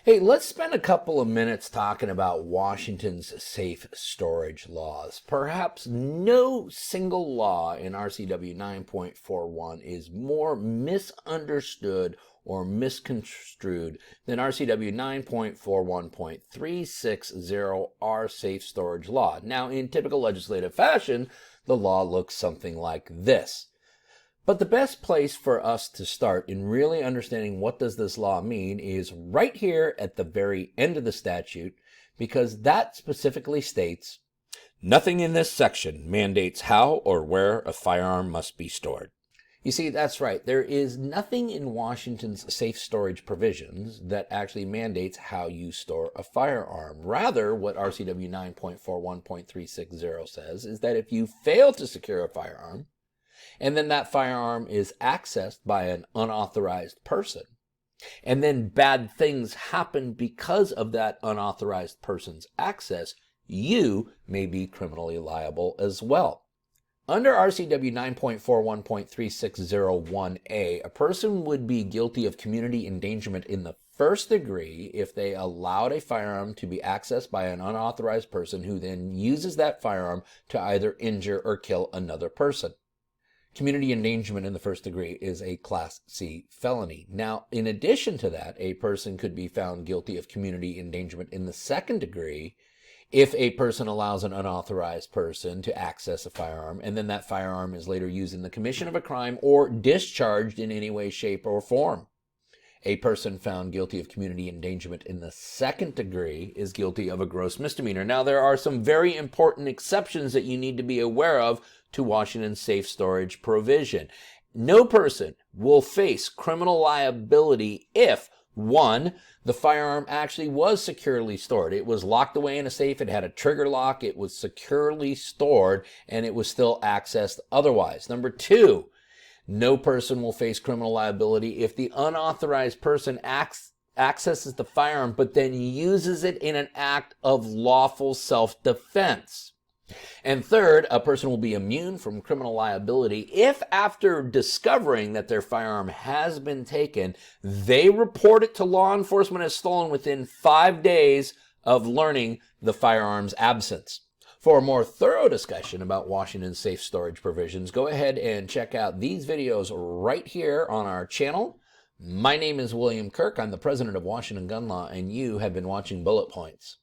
Hey, let's spend a couple of minutes talking about Washington's safe storage laws. Perhaps no single law in RCW 9.41 is more misunderstood or misconstrued than RCW 9.41.360, our safe storage law. Now, in typical legislative fashion, the law looks something like this. But the best place for us to start in really understanding what does this law mean is right here at the very end of the statute, because that specifically states, nothing in this section mandates how or where a firearm must be stored. You see, that's right. There is nothing in Washington's safe storage provisions that actually mandates how you store a firearm. Rather, what RCW 9.41.360 says is that if you fail to secure a firearm, and then that firearm is accessed by an unauthorized person, and then bad things happen because of that unauthorized person's access, you may be criminally liable as well. Under RCW 9.41.3601A, a person would be guilty of community endangerment in the first degree if they allowed a firearm to be accessed by an unauthorized person who then uses that firearm to either injure or kill another person. Community endangerment in the first degree is a Class C felony. Now, in addition to that, a person could be found guilty of community endangerment in the second degree if a person allows an unauthorized person to access a firearm, and then that firearm is later used in the commission of a crime or discharged in any way, shape, or form. A person found guilty of community endangerment in the second degree is guilty of a gross misdemeanor. Now, there are some very important exceptions that you need to be aware of to Washington's safe storage provision. No person will face criminal liability if, one, the firearm actually was securely stored. It was locked away in a safe, it had a trigger lock, it was securely stored, and it was still accessed otherwise. Number two, no person will face criminal liability if the unauthorized person accesses the firearm but then uses it in an act of lawful self-defense. And third, a person will be immune from criminal liability if, after discovering that their firearm has been taken, they report it to law enforcement as stolen within 5 days of learning the firearm's absence. For a more thorough discussion about Washington's safe storage provisions, go ahead and check out these videos right here on our channel. My name is William Kirk. I'm the president of Washington Gun Law, and you have been watching Bullet Points.